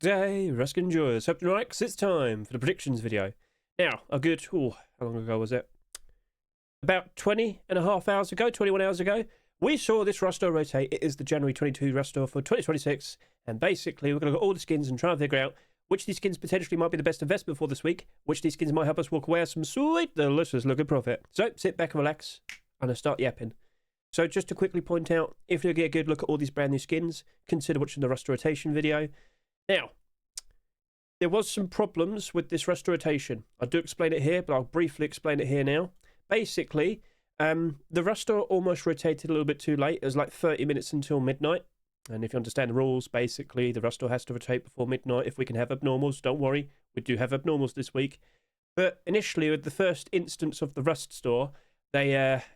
day, Ruskin enjoyers. Hope you're right, 'cause it's time for the predictions video. Now, a good, how long ago was it? About 20 and a half hours ago, 21 hours ago, we saw this roster rotate. It is the January 22 roster for 2026, and basically we're going to look at all the skins and try and figure out which of these skins potentially might be the best investment for this week, which of these skins might help us walk away with some sweet, delicious looking profit. So, sit back and relax, and I'll start yapping. So, just to quickly point out, if you get a good look at all these brand new skins, consider watching the roster rotation video. Now, there was some problems with this roster rotation. I do explain it here, but I'll briefly explain it here now. Basically, the roster almost rotated a little bit too late. It was like 30 minutes until midnight. And if you understand the rules, basically, the roster has to rotate before midnight if we can have abnormals. Don't worry, we do have abnormals this week. But initially, with the first instance of the Rust store, they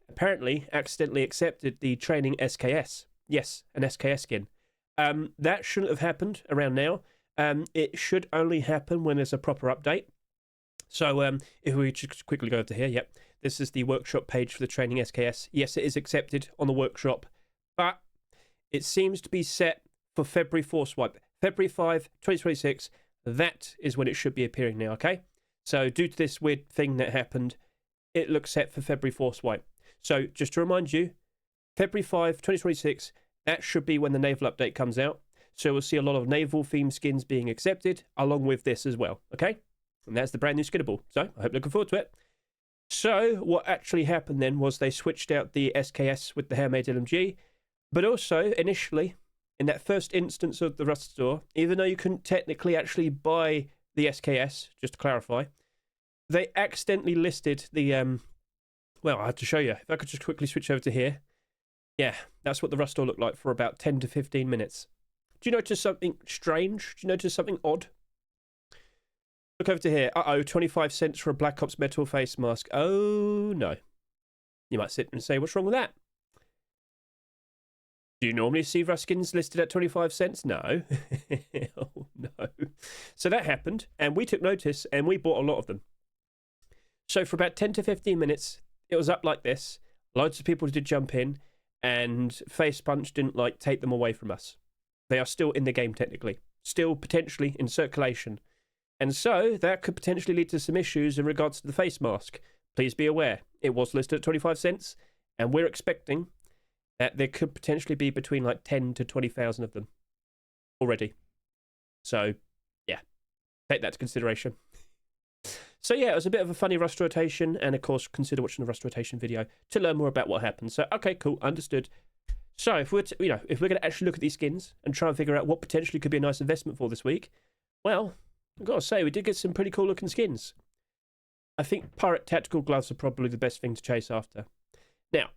apparently accidentally accepted the training SKS. Yes, an SKS skin. That shouldn't have happened around now. It should only happen when there's a proper update. So if we just quickly go over to here, yep, this is the workshop page for the training SKS. Yes, it is accepted on the workshop, but it seems to be set for February 4 swipe. February 5, 2026, that is when it should be appearing now, okay? So due to this weird thing that happened, it looks set for February 4 swipe. So just to remind you, February 5, 2026, that should be when the naval update comes out. So we'll see a lot of naval themed skins being accepted, along with this as well, okay? And that's the brand new Skinnable. So I hope you're looking forward to it. So what actually happened then was they switched out the SKS with the handmade LMG, but also initially, in that first instance of the Rust store, even though you couldn't technically actually buy the SKS, just to clarify, they accidentally listed the, well, I have to show you. If I could just quickly switch over to here. Yeah, that's what the Rust store looked like for about 10 to 15 minutes. Do you notice something strange? Do you notice something odd? Look over to here. 25 cents for a Black Ops metal face mask. Oh, no. You might sit and say, what's wrong with that? Do you normally see Ruskins listed at 25 cents? No. Oh, no. So that happened, and we took notice, and we bought a lot of them. So for about 10 to 15 minutes, it was up like this. Loads of people did jump in, and Face Punch didn't, take them away from us. They are still in the game, technically. Still potentially in circulation. And so, that could potentially lead to some issues in regards to the face mask. Please be aware, it was listed at 25 cents, and we're expecting that there could potentially be between 10 to 20,000 of them already. So, yeah, take that to consideration. So yeah, it was a bit of a funny Rust rotation, and of course, consider watching the Rust rotation video to learn more about what happened. So, okay, cool, understood. So, if we're if we're going to actually look at these skins and try and figure out what potentially could be a nice investment for this week, well, I've got to say, we did get some pretty cool looking skins. I think Pirate Tactical Gloves are probably the best thing to chase after. Now,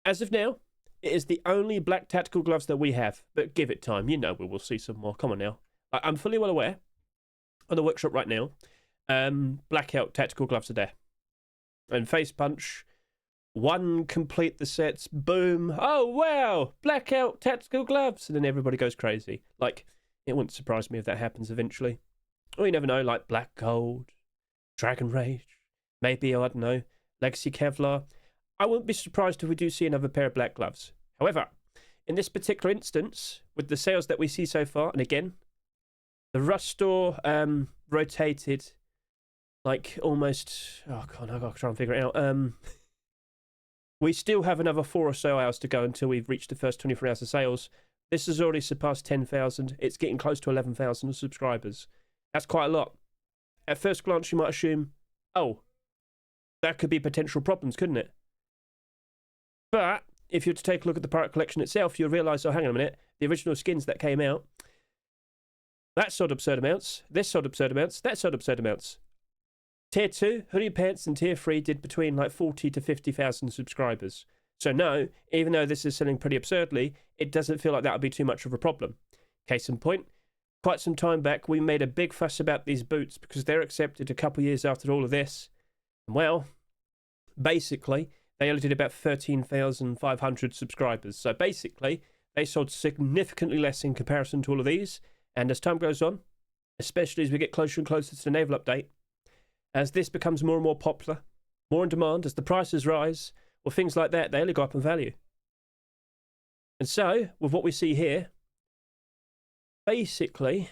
as of now, it is the only black tactical gloves that we have, but give it time. You know we will see some more. Come on now. I'm fully well aware, on the workshop right now, blackout tactical gloves are there. And Face Punch, one complete the sets, boom, oh wow, blackout tactical gloves, and then everybody goes crazy. It wouldn't surprise me if that happens eventually. Or you never know, Black Gold, Dragon Rage, maybe, I don't know, Legacy Kevlar. I wouldn't be surprised if we do see another pair of black gloves. However, in this particular instance, with the sales that we see so far, and again, the Rust store rotated almost, oh god, I've got to try and figure it out. We still have another 4 or so hours to go until we've reached the first 24 hours of sales. This has already surpassed 10,000. It's getting close to 11,000 subscribers. That's quite a lot. At first glance, you might assume, oh, that could be potential problems, couldn't it? But if you were to take a look at the Pirate Collection itself, you'll realise, oh, hang on a minute, the original skins that came out, that sold absurd amounts, this sold absurd amounts, that sold absurd amounts. Tier 2, Hoodie Pants, and Tier 3 did between 40 to 50,000 subscribers. So no, even though this is selling pretty absurdly, it doesn't feel like that would be too much of a problem. Case in point, quite some time back, we made a big fuss about these boots because they're accepted a couple of years after all of this. And well, basically, they only did about 13,500 subscribers. So basically, they sold significantly less in comparison to all of these. And as time goes on, especially as we get closer and closer to the naval update, as this becomes more and more popular, more in demand, as the prices rise, or things like that, they only go up in value. And so, with what we see here, basically,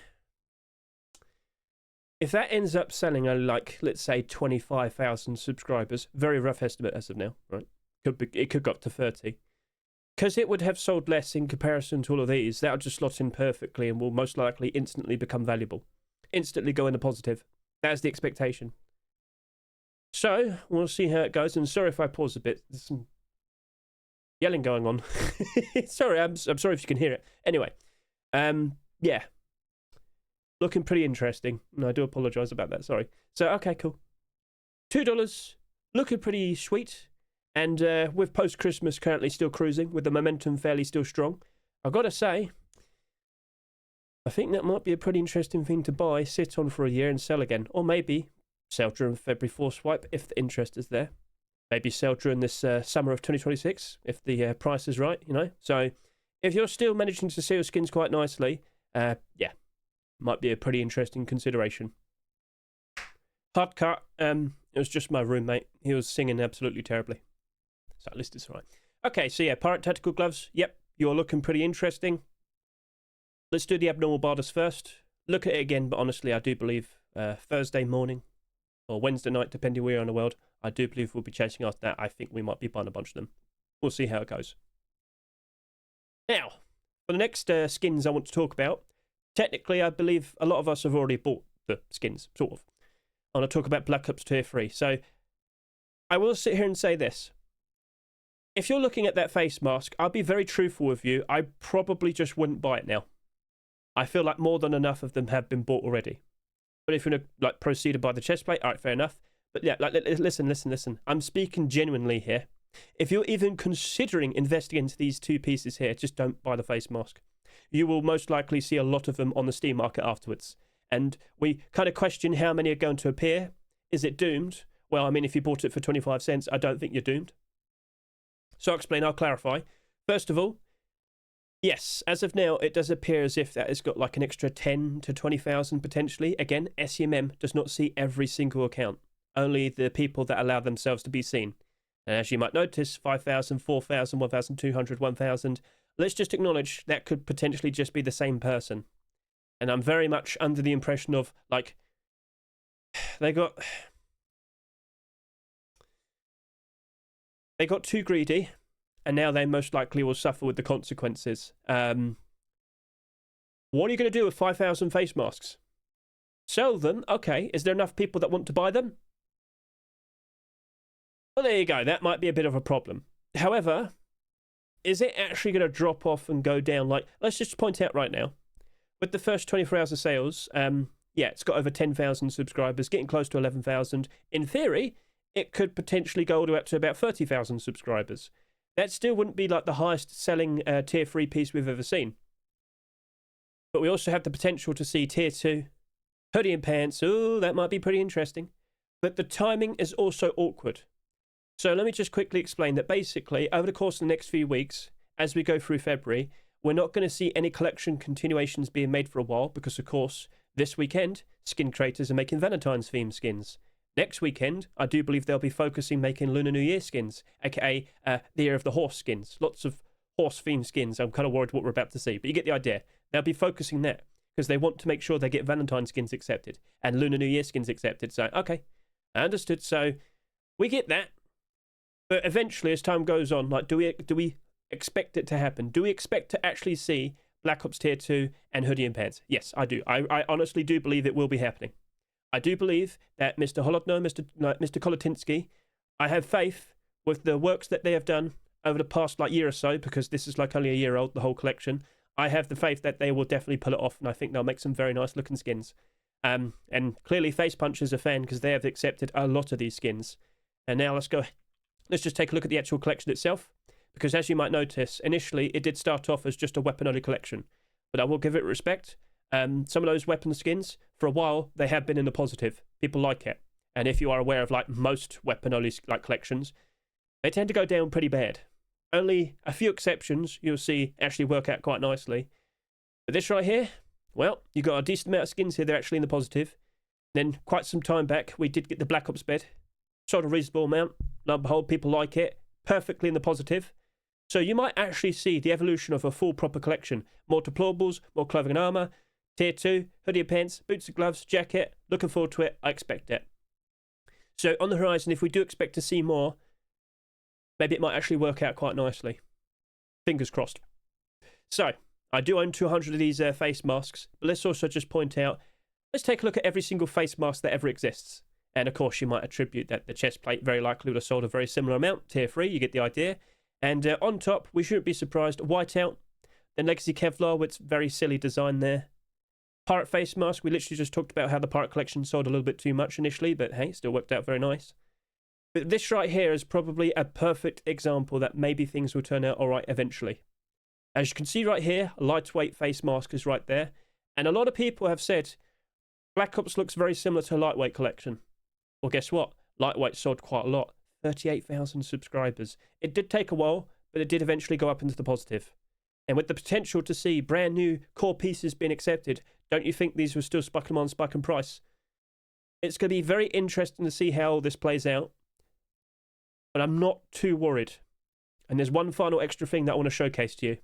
if that ends up selling only like, let's say 25,000 subscribers, very rough estimate as of now, right? It could go up to 30. Because it would have sold less in comparison to all of these, that'll just slot in perfectly and will most likely instantly become valuable. Instantly go in the positive. That's the expectation. So, we'll see how it goes. And sorry if I pause a bit. There's some yelling going on. Sorry, I'm sorry if you can hear it. Anyway, yeah. Looking pretty interesting. No, I do apologise about that, sorry. So, okay, cool. $2. Looking pretty sweet. And with post-Christmas currently still cruising, with the momentum fairly still strong, I've got to say, I think that might be a pretty interesting thing to buy, sit on for a year and sell again. Or maybe sell during February 4 swipe if the interest is there. Maybe sell during this summer of 2026 if the price is right, you know. So if you're still managing to sell your skins quite nicely, yeah, might be a pretty interesting consideration. Hard cut, it was just my roommate. He was singing absolutely terribly. So at least it's right. Okay, so yeah, Pirate Tactical Gloves. Yep, you're looking pretty interesting. Let's do the abnormal barders first. Look at it again, but honestly, I do believe Thursday morning or Wednesday night, depending where you're in the world, I do believe we'll be chasing after that. I think we might be buying a bunch of them. We'll see how it goes. Now, for the next skins I want to talk about, technically, I believe a lot of us have already bought the skins, sort of. I want to talk about Black Ops Tier 3. So, I will sit here and say this. If you're looking at that face mask, I'll be very truthful with you. I probably just wouldn't buy it now. I feel like more than enough of them have been bought already. But if you're going to like proceed to buy the chest plate, all right, fair enough. But yeah, like listen. I'm speaking genuinely here. If you're even considering investing into these two pieces here, just don't buy the face mask. You will most likely see a lot of them on the Steam market afterwards. And we kind of question how many are going to appear. Is it doomed? Well, I mean, if you bought it for 25 cents, I don't think you're doomed. So I'll explain, I'll clarify. First of all, yes, as of now, it does appear as if that has got like an extra 10 to 20,000 potentially. Again, SEMM does not see every single account, only the people that allow themselves to be seen. And as you might notice, 5,000, 4,000, 1,200, 1,000. Let's just acknowledge that could potentially just be the same person. And I'm very much under the impression of, like, they got too greedy, and now they most likely will suffer with the consequences. What are you going to do with 5,000 face masks? Sell them? Okay. Is there enough people that want to buy them? Well, there you go. That might be a bit of a problem. However, is it actually going to drop off and go down? Like, let's just point out right now, with the first 24 hours of sales, yeah, it's got over 10,000 subscribers, getting close to 11,000. In theory, it could potentially go all the way up to about 30,000 subscribers. That still wouldn't be like the highest selling tier 3 piece we've ever seen. But we also have the potential to see tier 2, hoodie and pants. Oh, that might be pretty interesting. But the timing is also awkward. So let me just quickly explain that basically, over the course of the next few weeks, as we go through February, we're not going to see any collection continuations being made for a while because, of course, this weekend, skin creators are making Valentine's themed skins. Next weekend, I do believe they'll be focusing making Lunar New Year skins, aka the Year of the Horse skins. Lots of horse-themed skins. I'm kind of worried what we're about to see, but you get the idea. They'll be focusing that because they want to make sure they get Valentine skins accepted and Lunar New Year skins accepted. So, okay, I understood. So, we get that. But eventually, as time goes on, like, do we expect it to happen? Do we expect to actually see Black Ops Tier 2 and hoodie and pants? Yes, I do. I honestly do believe it will be happening. I do believe that Mr. Holodno, Mr. Kolotinsky, I have faith with the works that they have done over the past like year or so, because this is like only a year old, the whole collection. I have the faith that they will definitely pull it off, and I think they'll make some very nice looking skins. And clearly Face Punch is a fan because they have accepted a lot of these skins. And now let's just take a look at the actual collection itself, because as you might notice, initially it did start off as just a weapon-only collection, but I will give it respect. Some of those weapon skins, for a while, they have been in the positive. People like it. And if you are aware of like most weapon-only like collections, they tend to go down pretty bad. Only a few exceptions you'll see actually work out quite nicely. But this right here, well, you got a decent amount of skins here. They're actually in the positive. Then quite some time back, we did get the Black Ops bed. Sort of reasonable amount. Lo and behold, people like it. Perfectly in the positive. So you might actually see the evolution of a full proper collection. More deplorables, more clothing and armor, Tier 2, hoodie and pants, boots and gloves, jacket. Looking forward to it. I expect it. So on the horizon, if we do expect to see more, maybe it might actually work out quite nicely. Fingers crossed. So, I do own 200 of these face masks, but let's also just point out, let's take a look at every single face mask that ever exists. And of course, you might attribute that the chest plate very likely would have sold a very similar amount. Tier 3, you get the idea. And on top, we shouldn't be surprised, whiteout. Then Legacy Kevlar with very silly design there. Pirate face mask, we literally just talked about how the Pirate collection sold a little bit too much initially, but hey, still worked out very nice. But this right here is probably a perfect example that maybe things will turn out alright eventually. As you can see right here, a lightweight face mask is right there. And a lot of people have said, Black Ops looks very similar to a lightweight collection. Well, guess what? Lightweight sold quite a lot. 38,000 subscribers. It did take a while, but it did eventually go up into the positive. And with the potential to see brand new core pieces being accepted, don't you think these will still spike them on spike in price? It's going to be very interesting to see how this plays out. But I'm not too worried. And there's one final extra thing that I want to showcase to you.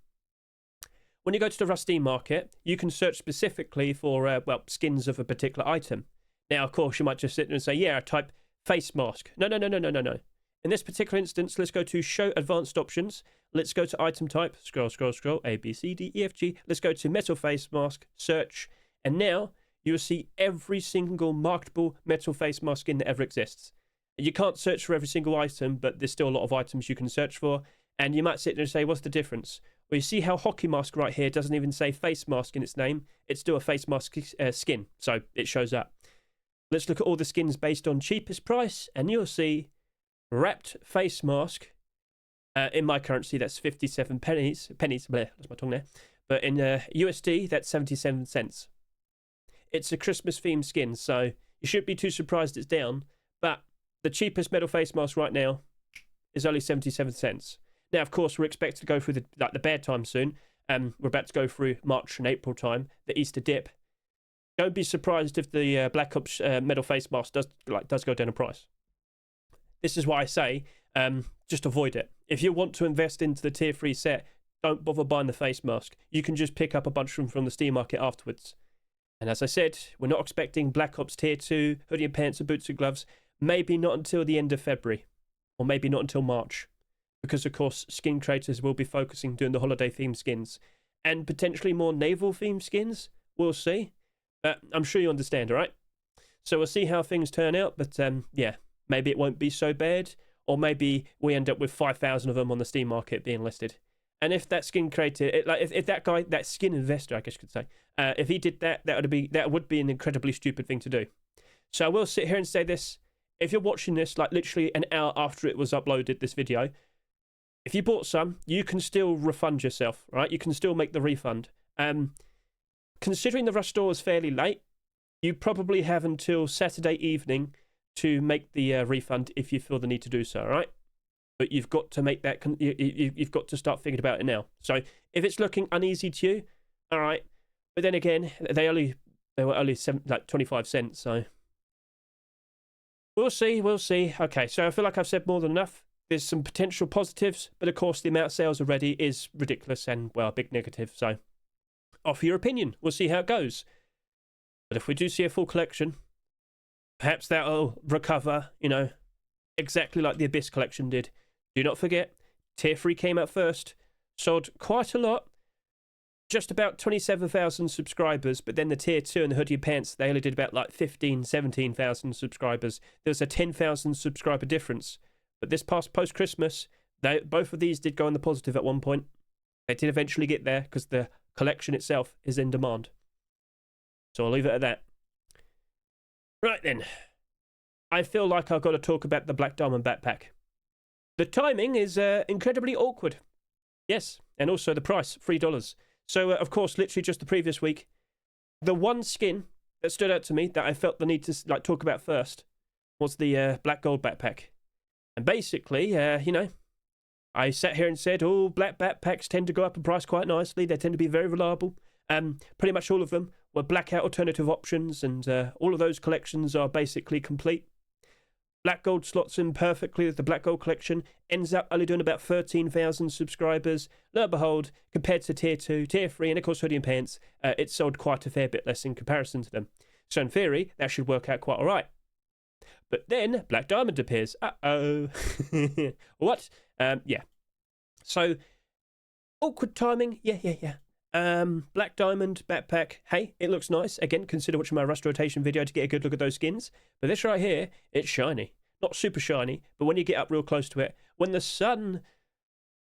When you go to the Rusty market, you can search specifically for, well, skins of a particular item. Now, of course, you might just sit there and say, yeah, type face mask. No. In this particular instance, let's go to Show Advanced Options. Let's go to Item Type. Scroll. A, B, C, D, E, F, G. Let's go to Metal Face Mask. Search. And now you will see every single marketable metal face mask skin that ever exists. You can't search for every single item, but there's still a lot of items you can search for. And you might sit there and say, what's the difference? Well, you see how Hockey Mask right here doesn't even say face mask in its name. It's still a face mask skin, so it shows up. Let's look at all the skins based on cheapest price, and you'll see wrapped face mask. In my currency, that's 57 pennies. Bleh, lost my tongue there. But in USD, that's 77 cents. It's a Christmas-themed skin, so you shouldn't be too surprised it's down. But the cheapest metal face mask right now is only 77 cents. Now, of course, we're expected to go through the bear time soon. We're about to go through March and April time, the Easter dip. Don't be surprised if the Black Ops metal face mask does go down in price. This is why I say just avoid it. If you want to invest into the tier 3 set, don't bother buying the face mask. You can just pick up a bunch of them from the Steam market afterwards. And as I said, we're not expecting Black Ops tier 2, hoodie and pants and boots and gloves. Maybe not until the end of February. Or maybe not until March. Because, of course, skin creators will be focusing doing the holiday-themed skins. And potentially more naval-themed skins. We'll see. But I'm sure you understand, all right? So we'll see how things turn out. But, yeah, maybe it won't be so bad. Or maybe we end up with 5,000 of them on the Steam market being listed. And if that skin creator, if that guy, that skin investor, I guess you could say, if he did that, that would be an incredibly stupid thing to do. So I will sit here and say this. If you're watching this, like literally an hour after it was uploaded, this video, if you bought some, you can still refund yourself, right? You can still make the refund. Considering the rush store was fairly late, you probably have until Saturday evening to make the refund if you feel the need to do so, all right? But you've got to make that, you've got to start thinking about it now. So if it's looking uneasy to you, all right. But then again, they were only 25 cents, so we'll see. Okay, so I feel like I've said more than enough. There's some potential positives, but of course the amount of sales already is ridiculous and, well, a big negative. So offer your opinion. We'll see how it goes. But if we do see a full collection, perhaps that'll recover, you know, exactly like the Abyss collection did. Do not forget, Tier 3 came out first, sold quite a lot, just about 27,000 subscribers, but then the Tier 2 and the Hoodie Pants, they only did about like 15, 17,000 subscribers. There was a 10,000 subscriber difference. But this past post-Christmas, both of these did go in the positive at one point. They did eventually get there because the collection itself is in demand. So I'll leave it at that. Right then. I feel like I've got to talk about the Black Diamond backpack. The timing is incredibly awkward. Yes, and also the price, $3. So, of course, literally just the previous week, the one skin that stood out to me that I felt the need to talk about first was the Black Gold backpack. And basically, you know, I sat here and said, oh, black backpacks tend to go up in price quite nicely. They tend to be very reliable. Pretty much all of them were blackout alternative options, and all of those collections are basically complete. Black Gold slots in perfectly with the Black Gold collection, ends up only doing about 13,000 subscribers. Lo and behold, compared to Tier 2, Tier 3, and of course Hoodie and Pants, it sold quite a fair bit less in comparison to them. So in theory, that should work out quite alright. But then Black Diamond appears. Uh-oh. What? Yeah. So, awkward timing. Yeah. Black Diamond backpack. Hey, it looks nice. Again, consider watching my rust rotation video to get a good look at those skins. But this right here, it's shiny. Not super shiny, but when you get up real close to it, when the sun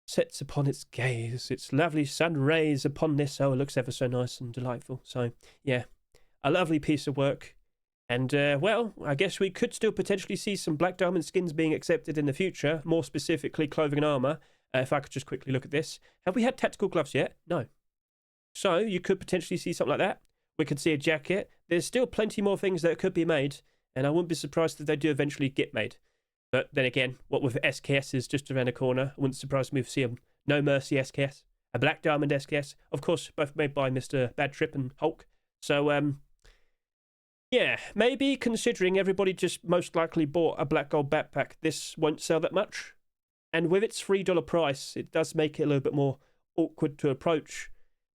sets upon its gaze, its lovely sun rays upon this, oh, it looks ever so nice and delightful. So, yeah, a lovely piece of work. And, well, I guess we could still potentially see some Black Diamond skins being accepted in the future, more specifically clothing and armour. If I could just quickly look at this. Have we had tactical gloves yet? No. So you could potentially see something like that. We could see a jacket. There's still plenty more things that could be made, and I wouldn't be surprised if they do eventually get made. But then again, what with SKS is just around the corner, it wouldn't surprise me if we see a No Mercy SKS, a Black Diamond SKS, of course, both made by Mr. Bad Trip and Hulk. So, yeah, maybe considering everybody just most likely bought a Black Gold backpack, this won't sell that much. And with its $3 price, it does make it a little bit more awkward to approach.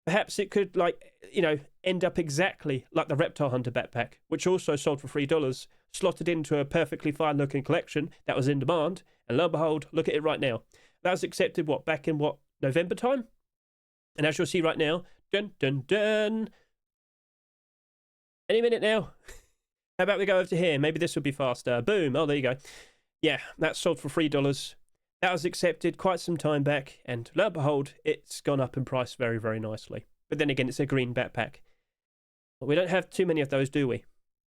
Perhaps it could, like, you know, end up exactly like the Reptile Hunter backpack, which also sold for $3, slotted into a perfectly fine-looking collection that was in demand, and lo and behold, look at it right now. That was accepted, what, back in, what, November time? And as you'll see right now, dun, dun, dun. Any minute now. How about we go over to here? Maybe this would be faster. Boom. Oh, there you go. Yeah, that sold for $3. That was accepted quite some time back, and lo and behold, it's gone up in price very, very nicely. But then again, it's a green backpack. Well, we don't have too many of those, do we?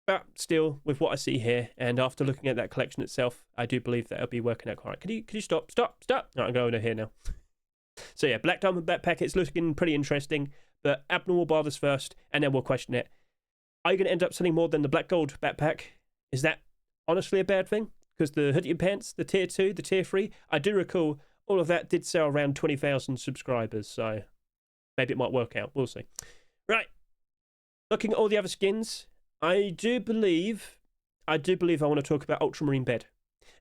But still, with what I see here, and after looking at that collection itself, I do believe that it'll be working out quite. Could you stop? Stop! Right, I'm going over here now. So yeah, Black Diamond backpack, it's looking pretty interesting, but abnormal borders first, and then we'll question it. Are you going to end up selling more than the Black Gold backpack? Is that honestly a bad thing? Because the Hoodie and Pants, the Tier 2, the Tier 3, I do recall all of that did sell around 20,000 subscribers, so maybe it might work out. We'll see. Right. Looking at all the other skins, I do believe I want to talk about Ultramarine Bed.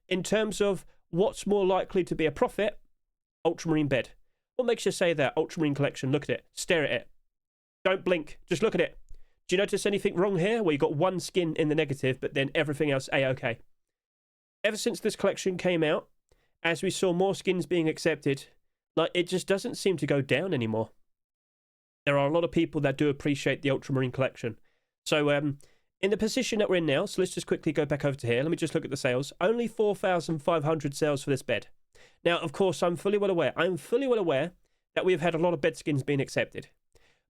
In terms of what's more likely to be a profit, Ultramarine Bed. What makes you say that? Ultramarine collection, look at it. Stare at it. Don't blink. Just look at it. Do you notice anything wrong here where you got one skin in the negative, but then everything else A-okay? Ever since this collection came out, as we saw more skins being accepted, like, it just doesn't seem to go down anymore. There are a lot of people that do appreciate the Ultramarine collection. So, in the position that we're in now, so let's just quickly go back over to here. Let me just look at the sales. Only 4,500 sales for this bed. Now, of course, I'm fully well aware that we've had a lot of bed skins being accepted.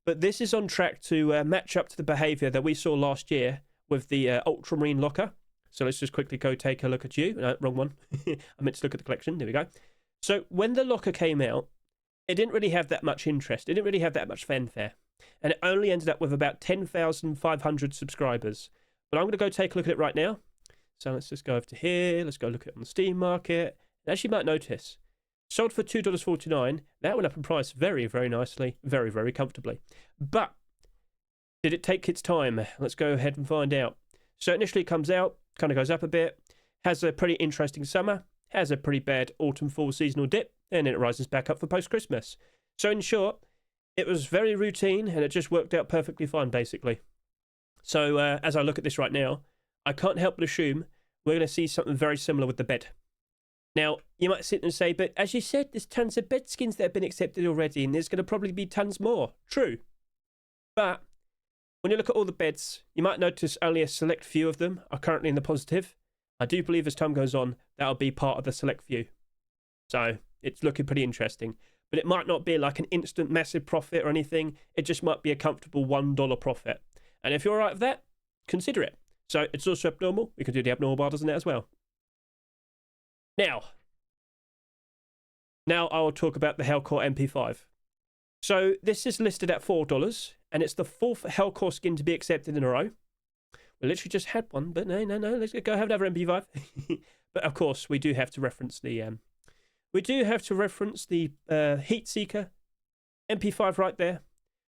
But this is on track to match up to the behaviour that we saw last year with the Ultramarine locker. So let's just quickly go take a look at you. No, wrong one. I meant to look at the collection. There we go. So when the locker came out, it didn't really have that much interest. It didn't really have that much fanfare. And it only ended up with about 10,500 subscribers. But I'm going to go take a look at it right now. So let's just go over to here. Let's go look at it on the Steam market. And as you might notice, sold for $2.49. That went up in price very, very nicely. Very, very comfortably. But did it take its time? Let's go ahead and find out. So initially it comes out, kind of goes up a bit, has a pretty interesting summer, has a pretty bad autumn-fall seasonal dip, and then it rises back up for post-Christmas. So in short, it was very routine, and it just worked out perfectly fine, basically. So as I look at this right now, I can't help but assume we're going to see something very similar with the bed. Now, you might sit and say, but as you said, there's tons of bed skins that have been accepted already, and there's going to probably be tons more. True. But when you look at all the beds, you might notice only a select few of them are currently in the positive. I do believe as time goes on, that'll be part of the select few. So it's looking pretty interesting. But it might not be like an instant massive profit or anything. It just might be a comfortable $1 profit. And if you're all right with that, consider it. So it's also abnormal. We can do the abnormal borders in that as well. Now I will talk about the HellCore MP5. So this is listed at $4, and it's the 4th HellCore skin to be accepted in a row. We literally just had one, but no, let's go have another MP5. But of course, we do have to reference the Heat Seeker MP5 right there,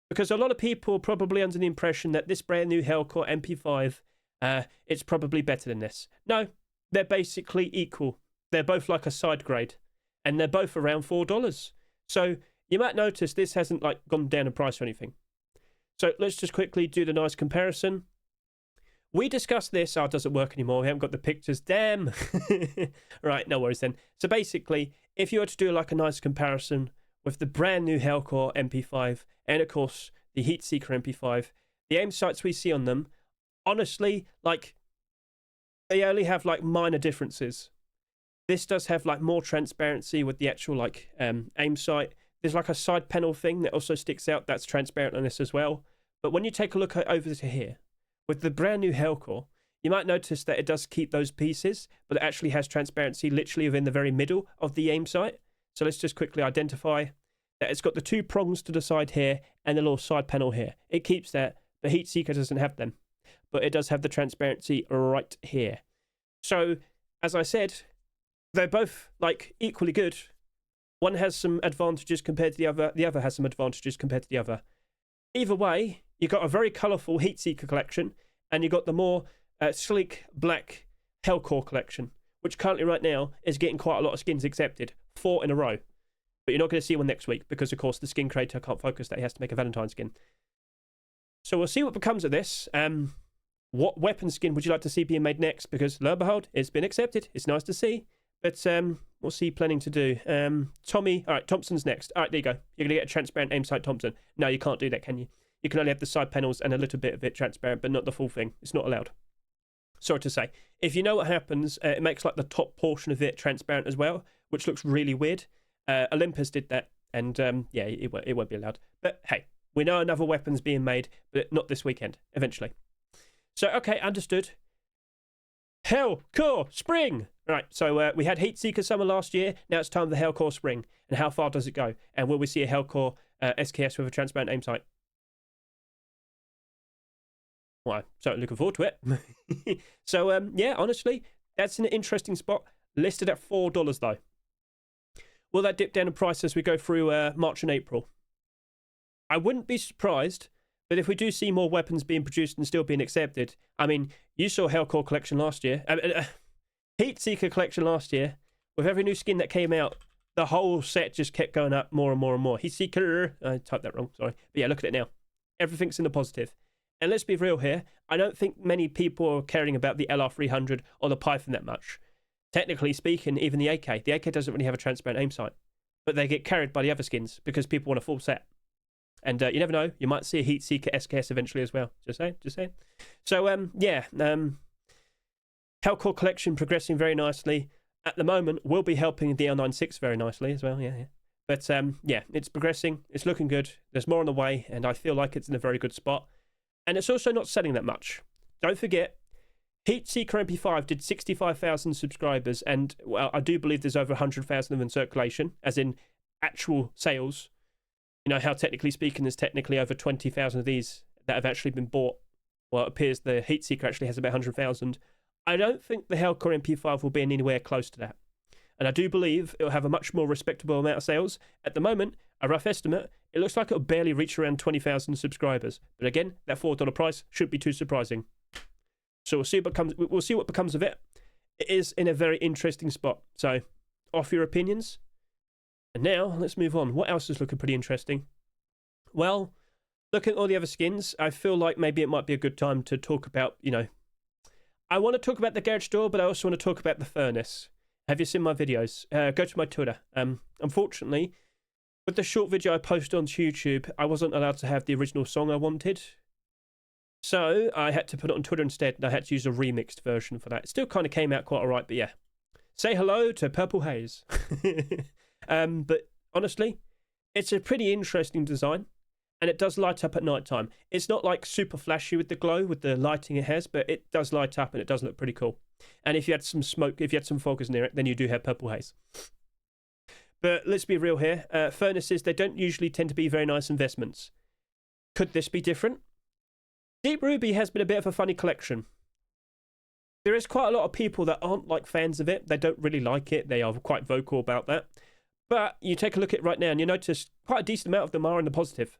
because a lot of people are probably under the impression that this brand new HellCore MP5, it's probably better than this. No, they're basically equal. They're both like a side grade, and they're both around $4. So you might notice this hasn't like gone down in price or anything. So let's just quickly do the nice comparison. We discussed this. Oh, it doesn't work anymore. We haven't got the pictures. Damn. Right, no worries then. So basically, if you were to do like a nice comparison with the brand new HellCore MP5 and of course the Heatseeker MP5, the aim sights we see on them, honestly, like they only have like minor differences. This does have like more transparency with the actual like aim sight. There's like a side panel thing that also sticks out. That's transparent on this as well. But when you take a look over to here, with the brand new HellCore, you might notice that it does keep those pieces, but it actually has transparency literally within the very middle of the aim sight. So let's just quickly identify that it's got the two prongs to the side here and the little side panel here. It keeps that. The Heatseeker doesn't have them, but it does have the transparency right here. So, as I said, they're both like equally good. One has some advantages compared to the other has some advantages compared to the other. Either way, you've got a very colourful Heatseeker collection, and you've got the more sleek black HellCore collection, which currently right now is getting quite a lot of skins accepted, 4 in a row. But you're not going to see one next week because, of course, the skin creator can't focus that he has to make a Valentine skin. So we'll see what becomes of this. What weapon skin would you like to see being made next? Because, lo and behold, it's been accepted. It's nice to see. But what's he planning to do? Tommy, all right, Thompson's next. All right, there you go. You're going to get a transparent aim sight Thompson. No, you can't do that, can you? You can only have the side panels and a little bit of it transparent, but not the full thing. It's not allowed. Sorry to say. If you know what happens, it makes like the top portion of it transparent as well, which looks really weird. Olympus did that, and yeah, it won't be allowed. But hey, we know another weapon's being made, but not this weekend, eventually. So, okay, understood. HellCore Spring! Right, so we had Heatseeker Summer last year. Now it's time for the HellCore Spring. And how far does it go? And will we see a HellCore SKS with a transparent aim sight? Well, I'm certainly looking forward to it. So, yeah, honestly, that's an interesting spot. Listed at $4, though. Will that dip down in price as we go through March and April? I wouldn't be surprised, but if we do see more weapons being produced and still being accepted, I mean, you saw HellCore collection last year. Heatseeker collection last year. With every new skin that came out, the whole set just kept going up more and more and more. Heatseeker, I typed that wrong, sorry. But yeah, look at it now. Everything's in the positive. And let's be real here, I don't think many people are caring about the LR300 or the Python that much. Technically speaking, even the AK. The AK doesn't really have a transparent aim sight. But they get carried by the other skins because people want a full set. And you never know, you might see a Heatseeker SKS eventually as well. Just saying, just saying. So, yeah, HellCore collection progressing very nicely. At the moment, we'll be helping the L96 very nicely as well, yeah. But, yeah, it's progressing. It's looking good. There's more on the way, and I feel like it's in a very good spot. And it's also not selling that much. Don't forget, Heatseeker MP5 did 65,000 subscribers, and, well, I do believe there's over 100,000 of them in circulation, as in actual sales. You know how, technically speaking, there's technically over 20,000 of these that have actually been bought. Well, it appears the Heatseeker actually has about 100,000. I don't think the HellCore MP5 will be anywhere close to that. And I do believe it'll have a much more respectable amount of sales. At the moment, a rough estimate, it looks like it'll barely reach around 20,000 subscribers. But again, that $4 price shouldn't be too surprising. So we'll see what becomes of it. It is in a very interesting spot. So, off your opinions. And now, let's move on. What else is looking pretty interesting? Well, looking at all the other skins, I feel like maybe it might be a good time to talk about, you know, I want to talk about the garage door, but I also want to talk about the furnace. Have you seen my videos? Go to my Twitter. Unfortunately, with the short video I posted on YouTube, I wasn't allowed to have the original song I wanted. So I had to put it on Twitter instead, and I had to use a remixed version for that. It still kind of came out quite alright, but yeah. Say hello to Purple Haze. But honestly, it's a pretty interesting design, and it does light up at night time. It's not like super flashy with the glow, with the lighting it has, but it does light up and it does look pretty cool. And if you had some smoke, if you had some foggers near it, then you do have Purple Haze. But let's be real here. Furnaces, they don't usually tend to be very nice investments. Could this be different? Deep Ruby has been a bit of a funny collection. There is quite a lot of people that aren't like fans of it. They don't really like it. They are quite vocal about that. But you take a look at it right now and you notice quite a decent amount of them are in the positive.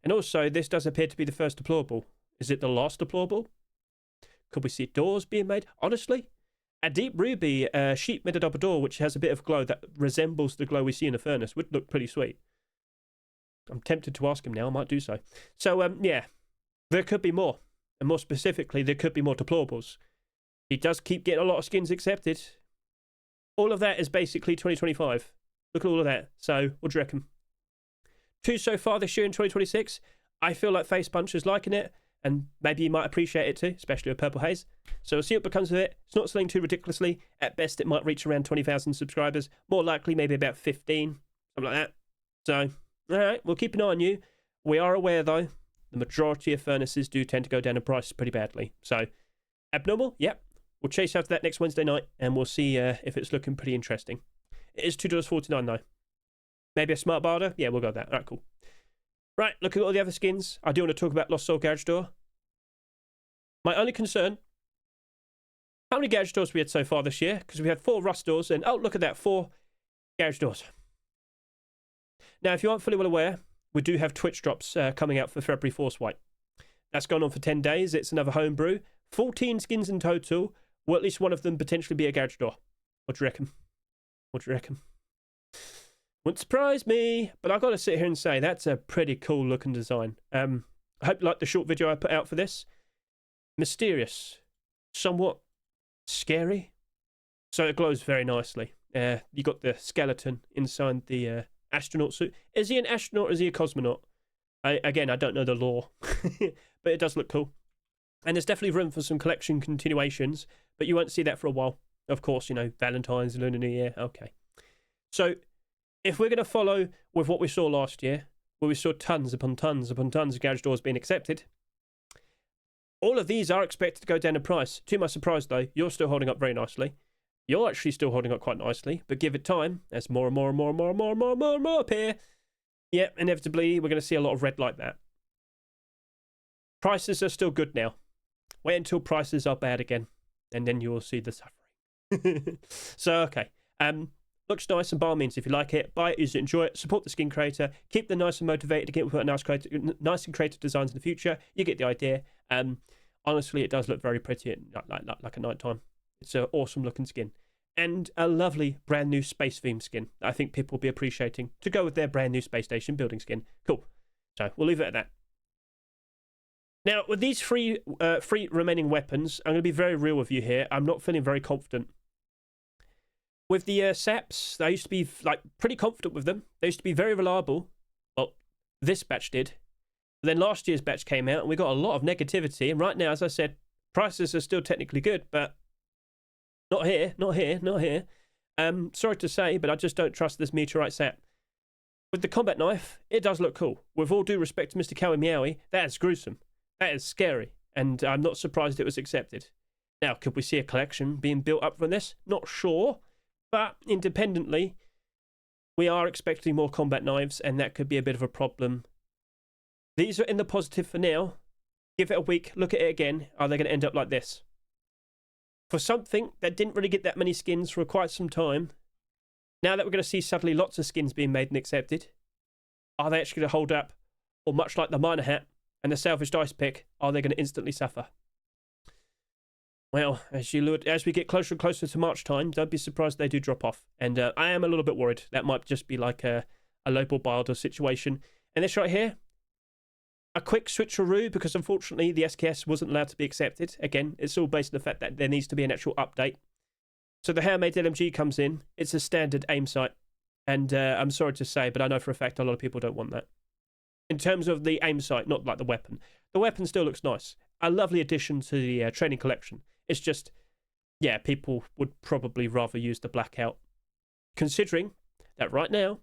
And also, this does appear to be the first deplorable. Is it the last deplorable? Could we see doors being made? Honestly, A deep ruby sheet mid double door, which has a bit of glow that resembles the glow we see in a furnace, would look pretty sweet. I'm tempted to ask him now. I might do so. So, yeah, there could be more. And more specifically, there could be more deplorables. He does keep getting a lot of skins accepted. All of that is basically 2025. Look at all of that. So, what do you reckon? 2 so far this year in 2026. I feel like Face Puncher's liking it, and maybe you might appreciate it too, especially with Purple Haze. So we'll see what becomes of it. It's not selling too ridiculously. At best, it might reach around 20,000 subscribers. More likely, maybe about 15, something like that. So, all right, we'll keep an eye on you. We are aware, though, the majority of furnaces do tend to go down in price pretty badly. So, abnormal? Yep. We'll chase after that next Wednesday night, and we'll see if it's looking pretty interesting. It is $2.49, though. Maybe a smart barter? Yeah, we'll go with that. All right, cool. Right, look at all the other skins. I do want to talk about Lost Soul Garage Door. My only concern, how many garage doors we had so far this year? Because we had 4 rust doors, and oh, look at that, 4 garage doors. Now, if you aren't fully well aware, we do have Twitch drops coming out for February Force White. That's gone on for 10 days. It's another homebrew. 14 skins in total. Will at least one of them potentially be a garage door? What do you reckon? What do you reckon? Wouldn't surprise me, but I've got to sit here and say that's a pretty cool looking design. I hope you like the short video I put out for this. Mysterious, somewhat scary. So it glows very nicely. You got the skeleton inside the astronaut suit. Is he an astronaut or is he a cosmonaut? Again, I don't know the lore, but it does look cool. And there's definitely room for some collection continuations, but you won't see that for a while. Of course, you know, Valentine's, Lunar New Year. Okay. So if we're going to follow with what we saw last year, where we saw tons upon tons upon tons of garage doors being accepted, all of these are expected to go down in price. To my surprise, though, you're still holding up very nicely. You're actually still holding up quite nicely, but give it time. As more and more and more and more and more and more and more and more appear, yeah, inevitably, we're going to see a lot of red like that. Prices are still good now. Wait until prices are bad again, and then you will see the suffering. So, okay. Looks nice, and by all means, if you like it, buy it, use it, enjoy it, support the skin creator, keep them nice and motivated to get nice and creative designs in the future. You get the idea. Honestly, it does look very pretty at like a nighttime. It's an awesome looking skin. And a lovely brand new space theme skin that I think people will be appreciating to go with their brand new space station building skin. Cool. So we'll leave it at that. Now, with these three remaining weapons, I'm going to be very real with you here. I'm not feeling very confident. With the SAPs, I used to be like pretty confident with them. They used to be very reliable. Well, this batch did. But then last year's batch came out and we got a lot of negativity. And right now, as I said, prices are still technically good, but not here, not here, not here. Sorry to say, but I just don't trust this meteorite SAP. With the combat knife, it does look cool. With all due respect to Mr. Cowie Meowie, that is gruesome. That is scary. And I'm not surprised it was accepted. Now, could we see a collection being built up from this? Not sure. But independently, we are expecting more combat knives, and that could be a bit of a problem. These are in the positive for now. Give it a week, look at it again. Are they going to end up like this? For something that didn't really get that many skins for quite some time, now that we're going to see suddenly lots of skins being made and accepted, are they actually going to hold up? Or much like the miner hat and the salvaged ice pick, are they going to instantly suffer? Well, as we get closer and closer to March time, don't be surprised they do drop off. And I am a little bit worried. That might just be like a low-ball builder situation. And this right here, a quick switcheroo, because unfortunately the SKS wasn't allowed to be accepted. Again, it's all based on the fact that there needs to be an actual update. So the handmade LMG comes in. It's a standard aim sight. And I'm sorry to say, but I know for a fact a lot of people don't want that. In terms of the aim sight, not like the weapon. The weapon still looks nice. A lovely addition to the training collection. It's just, yeah, people would probably rather use the blackout. Considering that right now,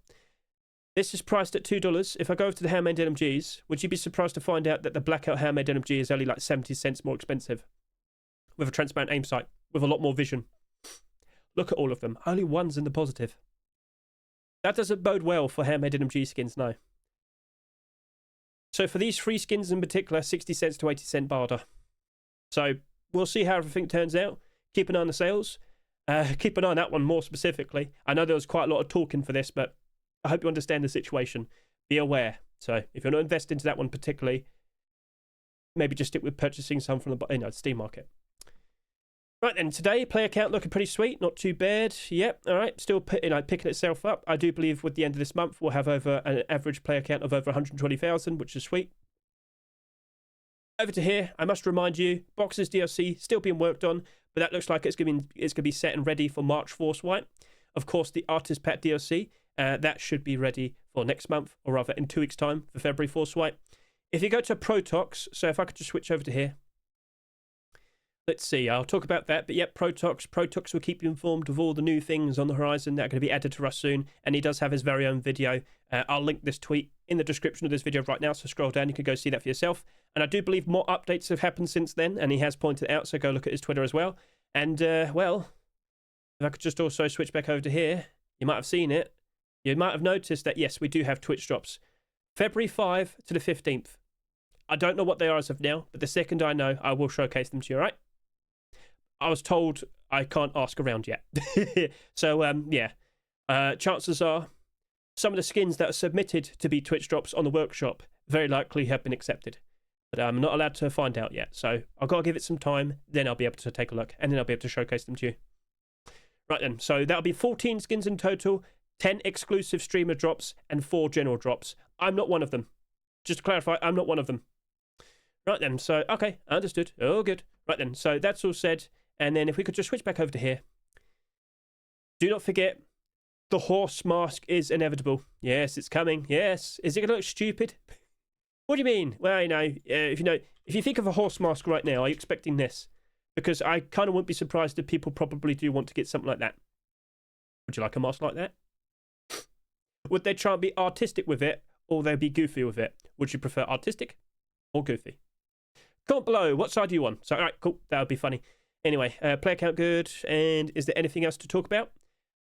this is priced at $2. If I go over to the handmade LMGs, would you be surprised to find out that the blackout handmade LMG is only like 70 cents more expensive? With a transparent aim sight, with a lot more vision. Look at all of them. Only one's in the positive. That doesn't bode well for handmade LMG skins, no. So for these 3 skins in particular, 60 cents to 80 cent barter. So we'll see how everything turns out. Keep an eye on the sales. Keep an eye on that one more specifically. I know there was quite a lot of talking for this, but I hope you understand the situation. Be aware. So if you're not investing into that one particularly, maybe just stick with purchasing some from the Steam market. Right then, today, player count looking pretty sweet, not too bad. Yep, all right, still picking itself up. I do believe with the end of this month, we'll have over an average player count of over 120,000, which is sweet. Over to here, I must remind you, Boxes DLC still being worked on, but that looks like it's going to be set and ready for March Force Wipe. Of course, the Artist Pack DLC, that should be ready for next month, or rather in 2 weeks' time for February Force Wipe. If you go to Protox, so if I could just switch over to here. Let's see, I'll talk about that. But yep, Protox will keep you informed of all the new things on the horizon that are going to be added to Rust soon. And he does have his very own video. I'll link this tweet in the description of this video right now. So scroll down, you can go see that for yourself. And I do believe more updates have happened since then. And he has pointed out, so go look at his Twitter as well. And, well, if I could just also switch back over to here, you might have seen it. You might have noticed that, yes, we do have Twitch drops. February 5 to the 15th. I don't know what they are as of now, but the second I know, I will showcase them to you, all right? I was told I can't ask around yet. So, yeah. Chances are some of the skins that are submitted to be Twitch drops on the workshop very likely have been accepted. But I'm not allowed to find out yet. So I've got to give it some time. Then I'll be able to take a look. And then I'll be able to showcase them to you. Right then. So that'll be 14 skins in total. 10 exclusive streamer drops. And 4 general drops. I'm not one of them. Just to clarify, I'm not one of them. Right then. So, okay. Understood. Oh, good. Right then. So that's all said. And then if we could just switch back over to here. Do not forget, the horse mask is inevitable. Yes, it's coming. Yes. Is it going to look stupid? What do you mean? Well, if you think of a horse mask right now, are you expecting this? Because I kind of wouldn't be surprised if people probably do want to get something like that. Would you like a mask like that? Would they try and be artistic with it, or they'd be goofy with it? Would you prefer artistic or goofy? Comment below. What side do you want? So, all right, cool. That would be funny. Anyway, player count good. And is there anything else to talk about?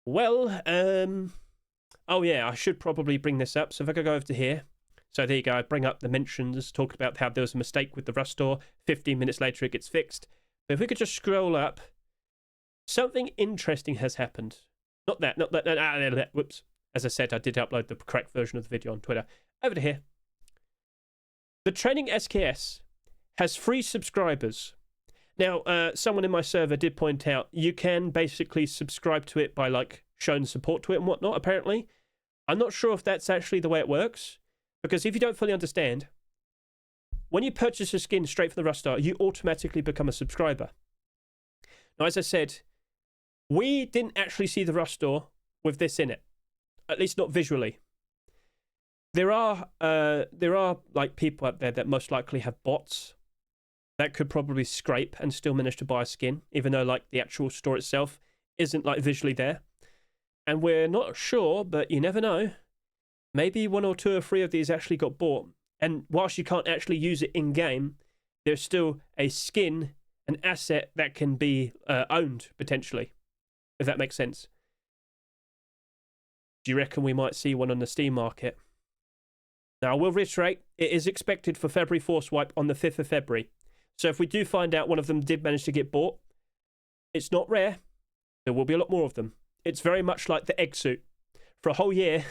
Well, oh yeah, I should probably bring this up. So if I could go over to here. So there you go. I bring up the mentions, talk about how there was a mistake with the Rust store. 15 minutes later, it gets fixed. But if we could just scroll up, something interesting has happened. Not that. Whoops. As I said, I did upload the correct version of the video on Twitter. Over to here. The Training SKS has 3 subscribers. Now, someone in my server did point out you can basically subscribe to it by, like, showing support to it and whatnot, apparently. I'm not sure if that's actually the way it works, because if you don't fully understand, when you purchase a skin straight from the Rust store, you automatically become a subscriber. Now, as I said, we didn't actually see the Rust store with this in it, at least not visually. There are like people out there that most likely have bots that could probably scrape and still manage to buy a skin, even though like the actual store itself isn't like visually there. And we're not sure, but you never know. Maybe 1 or 2 or 3 of these actually got bought. And whilst you can't actually use it in-game, there's still a skin, an asset that can be owned, potentially. If that makes sense. Do you reckon we might see one on the Steam market? Now, I will reiterate, it is expected for February Force Wipe on the 5th of February. So if we do find out one of them did manage to get bought, it's not rare. There will be a lot more of them. It's very much like the egg suit. For a whole year,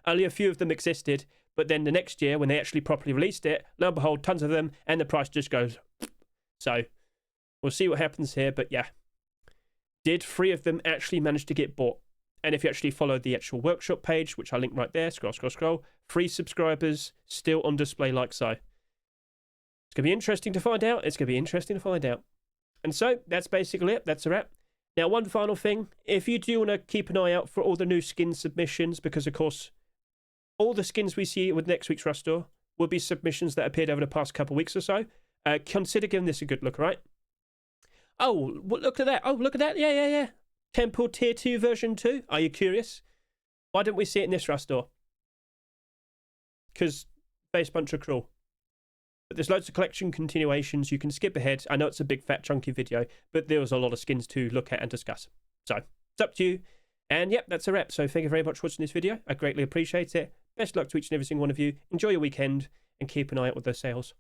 only a few of them existed. But then the next year, when they actually properly released it, lo and behold, tons of them, and the price just goes. So we'll see what happens here. But yeah, did 3 of them actually manage to get bought? And if you actually follow the actual workshop page, which I link right there, scroll, 3 subscribers still on display like so. It's going to be interesting to find out. And so, that's basically it. That's a wrap. Now, one final thing. If you do want to keep an eye out for all the new skin submissions, because, of course, all the skins we see with next week's Rust store will be submissions that appeared over the past couple of weeks or so. Consider giving this a good look, right? Oh, look at that. Oh, look at that. Yeah. Temple Tier 2 version 2. Are you curious? Why didn't we see it in this Rust store? Because Base Bunch are cruel. But there's loads of collection continuations. You can skip ahead. I know it's a big, fat, chunky video, but there was a lot of skins to look at and discuss. So, it's up to you. And yep, that's a wrap. So, thank you very much for watching this video. I greatly appreciate it. Best luck to each and every single one of you. Enjoy your weekend and keep an eye out with those sales.